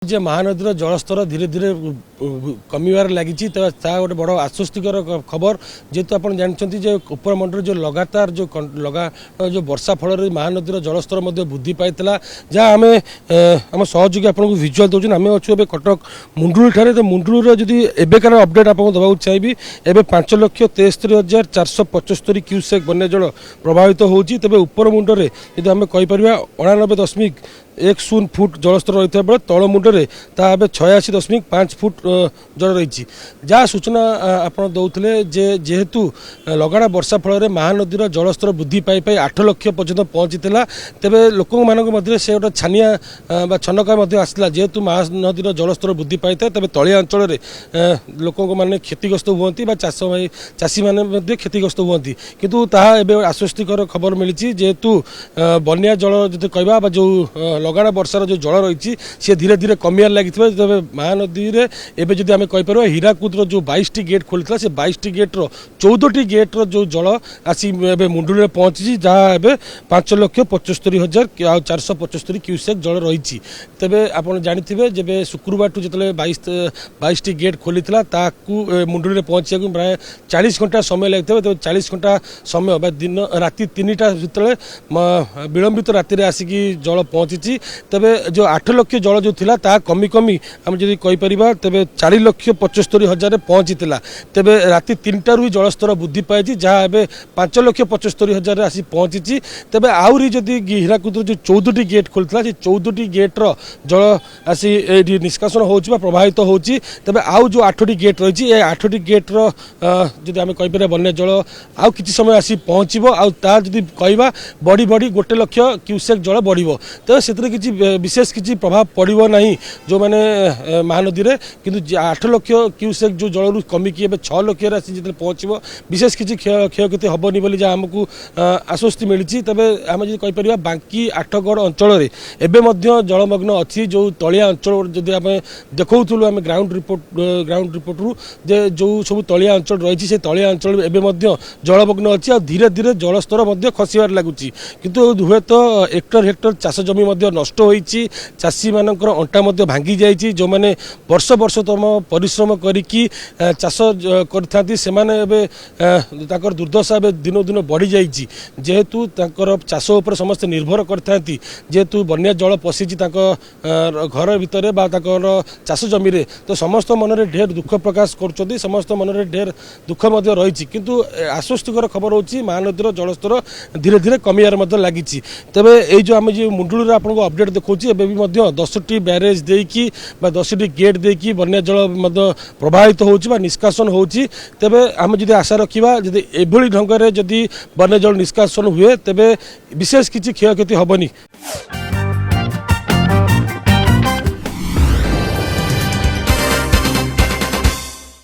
जे महानदी जलस्तर धीरे धीरे कमिबार लगी गोटे बड़ आश्वस्तिकर खबर जेहेतु आप जानते जे उपरमंडल जो लगातार जो वर्षा फल महानदी जलस्तर वृद्धि पाई जहाँ आम आम सहयोगी आपको भिजुआल दौर आम अच्छे कटक मुंडुली ठारे तो मुंडुली जदि एबेकार अपडेट आपको देवाक चाहिए एवं 5,73,475 क्यूसेक बन्या जल प्रभावित होती तेज उपरमुंडे यदि आम कहीपर 89.10 फुट जलस्तर रही बेले तल मुंडे ता 86.5 फुट जल रही जहाँ सूचना आप दौले जेहेतु लगाण वर्षा फल महानदी जलस्तर वृद्धि पाई 8 लाख पर्यटन पहुँची तेरे लोक मध्य से गोटे छानिया छनका आसला जेहेतु महानदी जलस्तर वृद्धि पाई था तेज तलिया अंचल लोक मैंने क्षतिग्रस्त हुई चाषी मैंने क्षतिग्रस्त हुई किंतु ताहा एवं आश्वस्तिकर खबर मिली जेहेतु बन्या जल जो कहवा जो लगाण वर्षार जो जल रही सी धीरे धीरे कमियार लगी तेज महानदी एवं जब आम कहीपर हीराकुदर जो 22 गेट खोली से 22 गेट्र 14 गेट्र जो जल आसी मुंडुली पहुँची जहाँ एवं 5,75,475 क्यूसेक जल रही तेरे आप जानते जब शुक्रवार टू जो 22 गेट खोली मुंडुली पहुँचा प्राय 40 घंटा समय लगी तेज 40 घंटा समय दिन राति 3टा जो विलंबित राति आसिक जल पहुँची तेरे जो 8 लाख जल जो थिला ता कमी कमी आम जब कहीपर तेज 4,75,000 पहुँची तेरे राति 3टारू जलस्तर वृद्धि पाई जहाँ एवं 5,75,000 आसी पहुँची तेज आहरी जदि हीराकुद जो 14 गेट खोली से 14 गेट्र जल आसी निष्कासन हो प्रभावित होती तेज आउ जो 8टी गेट रही 8टी गेट्र जब आम कहीपर बन्या जल आउ कि समय आसी पहुँचब आदि कहवा बढ़ी बढ़ी 1 लाख क्यूसेक जल बढ़ तो से किसी विशेष किसी प्रभाव पड़ो ना जो मैंने महानदी में किंतु 8 लाख क्यूसेक जो जल कमिकी 6 लाख आसी जो पहुँचब विशेष किसी क्षयक्षति हेनी बोली जहाँ आमको आश्वस्ति मिली तेज आम जो कहीपर बांकी आठगढ़ अंचल एवं जलमग्न अच्छी जो तलिया अंचल जदि आम देखुलू आम ग्राउंड रिपोर्ट रू जो सब तलिया अंचल रही से तलिया अंचल एवं जलमग्न अच्छी धीरे धीरे जलस्तर खसबार लगुच किंतु हुए तो हेक्टर हेक्टर चाष जमी नष्ट होती चाषी मानकर अंटा भांगी जाइए जो मैंने वर्ष वर्ष तम परिश्रम करी चाष कर दुर्दशा दिन दिन बढ़ी जाइए जेहेतु चाष उपर समस्त निर्भर करता जेहेतु बन्या जल पशिची घर भितर चाष जमी तो समस्त मन में ढेर दुख प्रकाश कर समस्त मन में ढेर दुख रही किंतु आश्वस्तिकर खबर होची महानदी जलस्तर धीरे धीरे कमियार लगी तेरे ये जो आम जो मुंडुली आपको अपडेट देखा 10टी ब्यारेज देकी 10टी गेट देकी बन्या जल प्रभावित हो निष्कासन होची तेबे आम जदि आशा रखा जदि एभली ढंग से जदि बन्या जल निष्कासन हुए तेबे विशेष किसी क्षयक्षति हेनी।